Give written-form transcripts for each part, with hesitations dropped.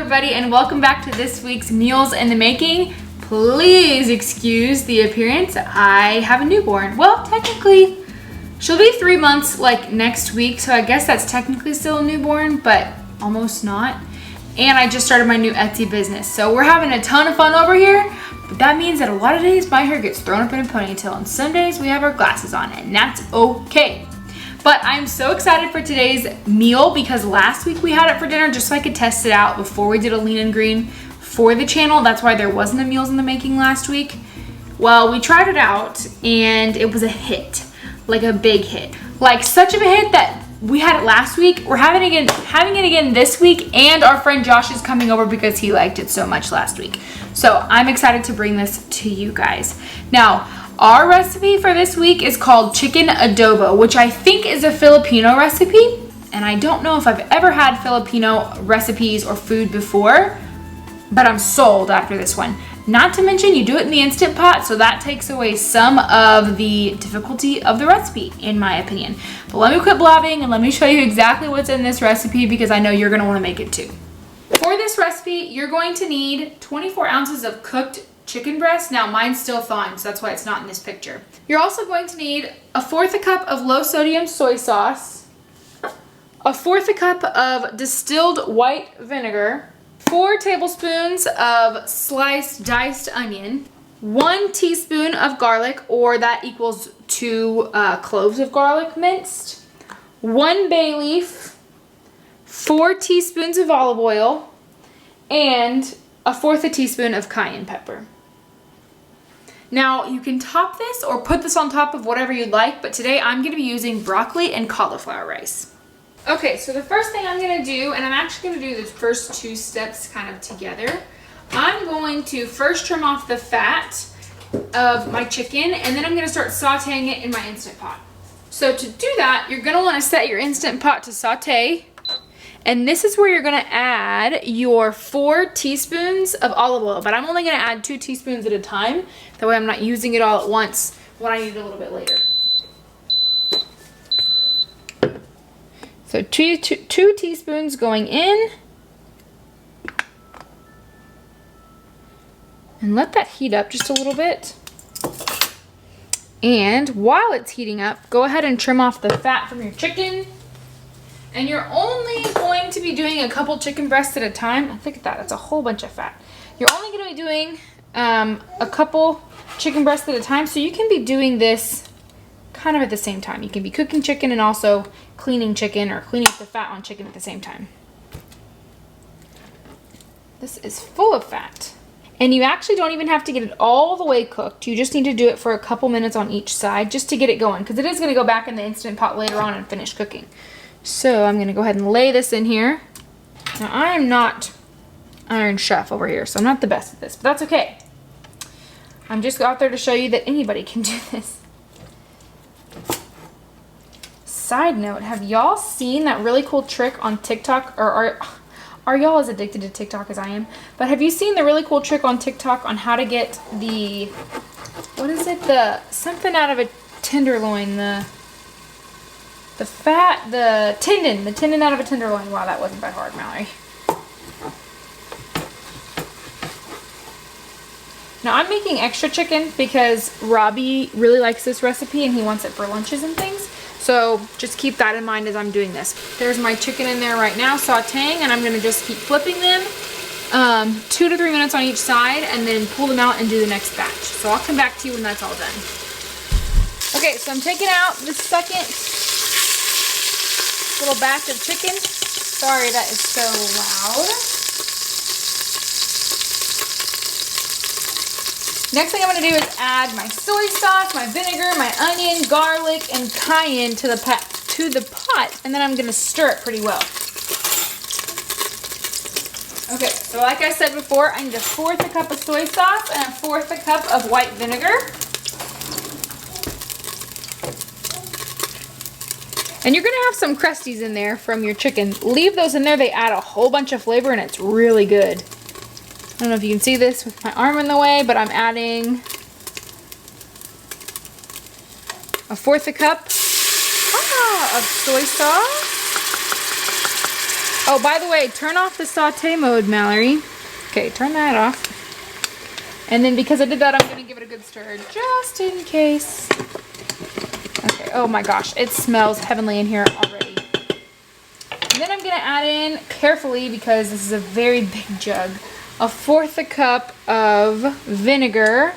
everybody, and welcome back to this week's Meals in the Making. Please excuse the appearance. I have a newborn. Well, technically, she'll be 3 months like next week, so I guess that's technically still a newborn, but almost not. And I just started my new Etsy business, so we're having a ton of fun over here. But that means that a lot of days my hair gets thrown up in a ponytail, and some days we have our glasses on, and that's okay. But I'm so excited for today's meal because last week we had it for dinner just so I could test it out before we did a lean and green for the channel. That's why there wasn't a Meals in the Making last week. Well, we tried it out and it was a hit, like a big hit. Like such of a hit that we had it last week. We're having it again this week, and our friend Josh is coming over because he liked it so much last week. So I'm excited to bring this to you guys. Now, our recipe for this week is called chicken adobo, which I think is a Filipino recipe. And I don't know if I've ever had Filipino recipes or food before, but I'm sold after this one. Not to mention you do it in the Instant Pot, so that takes away some of the difficulty of the recipe, in my opinion. But let me quit blabbing and let me show you exactly what's in this recipe because I know you're gonna wanna make it too. For this recipe, you're going to need 24 ounces of cooked chicken breast. Now mine's still thawing, so that's why it's not in this picture. You're also going to need 1/4 cup of low sodium soy sauce, 1/4 cup of distilled white vinegar, 4 tablespoons of sliced diced onion, 1 teaspoon of garlic, or that equals 2 cloves of garlic minced, 1 bay leaf, 4 teaspoons of olive oil, and 1/4 teaspoon of cayenne pepper. Now, you can top this or put this on top of whatever you'd like, but today I'm going to be using broccoli and cauliflower rice. Okay, so the first thing I'm going to do, and I'm actually going to do the first 2 steps kind of together, I'm going to first trim off the fat of my chicken, and then I'm going to start sauteing it in my Instant Pot. So to do that, you're going to want to set your Instant Pot to saute. And this is where you're gonna add your 4 teaspoons of olive oil, but I'm only gonna add 2 teaspoons at a time. That way I'm not using it all at once when I need it a little bit later. So two teaspoons going in. And let that heat up just a little bit. And while it's heating up, go ahead and trim off the fat from your chicken. And you're only going to be doing a couple chicken breasts at a time. Look at that, that's a whole bunch of fat. You're only gonna be doing a couple chicken breasts at a time, so you can be doing this kind of at the same time. You can be cooking chicken and also cleaning chicken or cleaning up the fat on chicken at the same time. This is full of fat. And you actually don't even have to get it all the way cooked. You just need to do it for a couple minutes on each side just to get it going, because it is gonna go back in the Instant Pot later on and finish cooking. So I'm gonna go ahead and lay this in here. Now I am not Iron Chef over here, so I'm not the best at this, but that's okay. I'm just out there to show you that anybody can do this. Side note, have y'all seen that really cool trick on TikTok? Or are y'all as addicted to TikTok as I am? But have you seen the really cool trick on TikTok on how to get the, what is it? Something out of a tenderloin, the fat, the tendon out of a tenderloin. Wow, that wasn't that hard, Mallory. Now I'm making extra chicken because Robbie really likes this recipe and he wants it for lunches and things. So just keep that in mind as I'm doing this. There's my chicken in there right now, sauteing, and I'm gonna just keep flipping them 2 to 3 minutes on each side and then pull them out and do the next batch. So I'll come back to you when that's all done. Okay, so I'm taking out the second little batch of chicken. Sorry, that is so loud. Next thing I'm going to do is add my soy sauce, my vinegar, my onion, garlic, and cayenne to the pot, and then I'm going to stir it pretty well. Okay, so like I said before, I need 1/4 cup of soy sauce and 1/4 cup of white vinegar. And you're gonna have some crusties in there from your chicken. Leave those in there, they add a whole bunch of flavor and it's really good. I don't know if you can see this with my arm in the way, but I'm adding 1/4 cup of soy sauce. Oh, by the way, turn off the saute mode, Mallory. Okay, turn that off. And then because I did that, I'm gonna give it a good stir just in case. Okay, oh my gosh, it smells heavenly in here already. And then I'm gonna add in, carefully, because this is a very big jug, 1/4 cup of vinegar.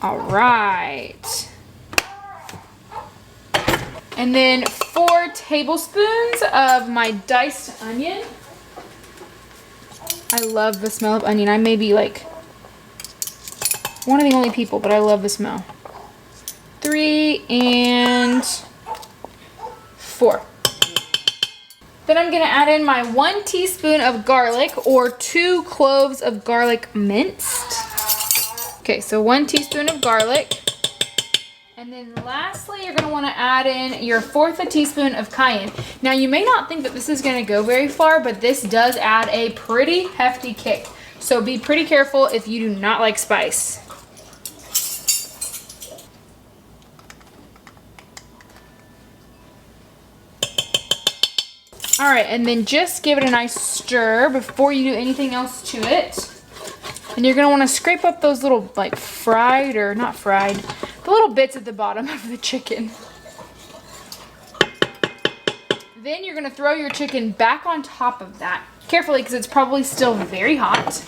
All right. And then 4 tablespoons of my diced onion. I love the smell of onion. I may be like one of the only people, but I love the smell. 3 and 4. Then I'm gonna add in my 1 teaspoon of garlic, or 2 cloves of garlic minced. Okay, so 1 teaspoon of garlic. And then lastly, you're gonna wanna add in your 1/4 teaspoon of cayenne. Now you may not think that this is gonna go very far, but this does add a pretty hefty kick. So be pretty careful if you do not like spice. All right, and then just give it a nice stir before you do anything else to it. And you're gonna wanna scrape up those little, like, fried, or not fried, the little bits at the bottom of the chicken. Then you're gonna throw your chicken back on top of that. Carefully, because it's probably still very hot.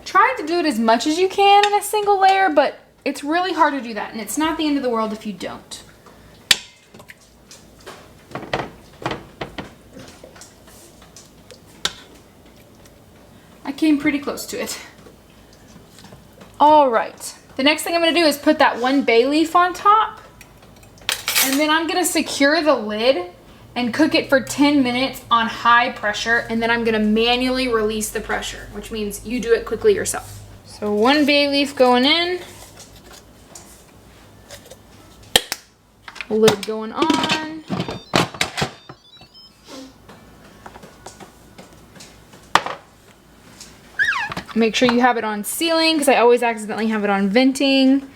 Try to do it as much as you can in a single layer, but it's really hard to do that, and it's not the end of the world if you don't. I came pretty close to it. All right, the next thing I'm gonna do is put that 1 bay leaf on top, and then I'm gonna secure the lid and cook it for 10 minutes on high pressure, and then I'm gonna manually release the pressure, which means you do it quickly yourself. So 1 bay leaf going in, lid going on. Make sure you have it on sealing, because I always accidentally have it on venting.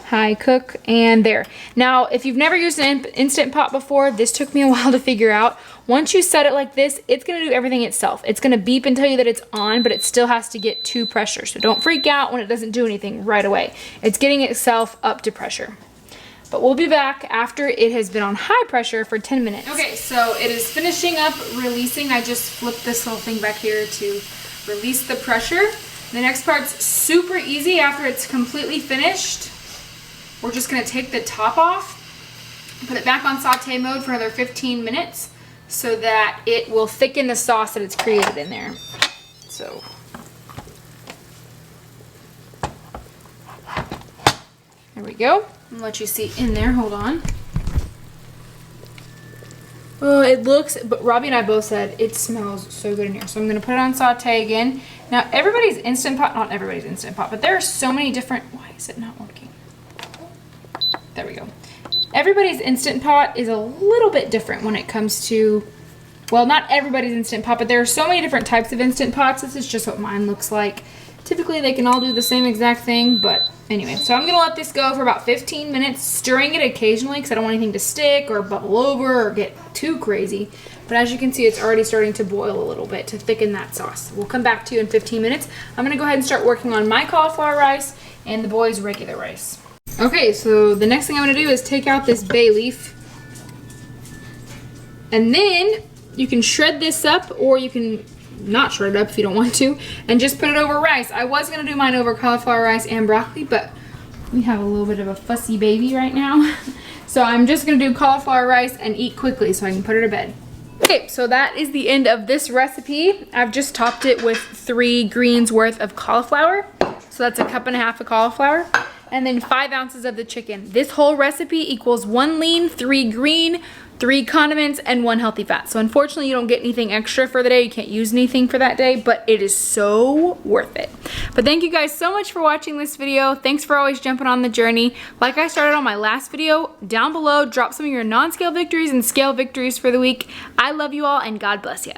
High cook, and there. Now, if you've never used an Instant Pot before, this took me a while to figure out. Once you set it like this, it's gonna do everything itself. It's gonna beep and tell you that it's on, but it still has to get to pressure. So don't freak out when it doesn't do anything right away. It's getting itself up to pressure. But we'll be back after it has been on high pressure for 10 minutes. Okay, so it is finishing up releasing. I just flipped this little thing back here to release the pressure. The next part's super easy. After it's completely finished, we're just gonna take the top off, put it back on saute mode for another 15 minutes so that it will thicken the sauce that it's created in there. So, there we go. I'll let you see in there, hold on. Oh, it looks, but Robbie and I both said it smells so good in here. So I'm gonna put it on saute again. Now everybody's Instant Pot, not everybody's Instant Pot, but there are so many different, why is it not working? There we go. Everybody's Instant Pot is a little bit different when it comes to, well, not everybody's Instant Pot, but there are so many different types of Instant Pots. This is just what mine looks like. Typically they can all do the same exact thing, but anyway. So I'm gonna let this go for about 15 minutes, stirring it occasionally because I don't want anything to stick or bubble over or get too crazy. But as you can see, it's already starting to boil a little bit to thicken that sauce. We'll come back to you in 15 minutes. I'm gonna go ahead and start working on my cauliflower rice and the boys' regular rice. Okay, so the next thing I'm gonna do is take out this bay leaf. And then you can shred this up, or you can not shred it up if you don't want to, and just put it over rice. I was gonna do mine over cauliflower rice and broccoli, but we have a little bit of a fussy baby right now. So I'm just gonna do cauliflower rice and eat quickly so I can put her to bed. Okay, so that is the end of this recipe. I've just topped it with 3 greens worth of cauliflower. So that's 1.5 cups of cauliflower. And then 5 ounces of the chicken. This whole recipe equals 1 lean, 3 green, 3 condiments, and 1 healthy fat. So unfortunately you don't get anything extra for the day. You can't use anything for that day, but it is so worth it. But thank you guys so much for watching this video. Thanks for always jumping on the journey. Like I started on my last video, down below, drop some of your non-scale victories and scale victories for the week. I love you all and God bless you.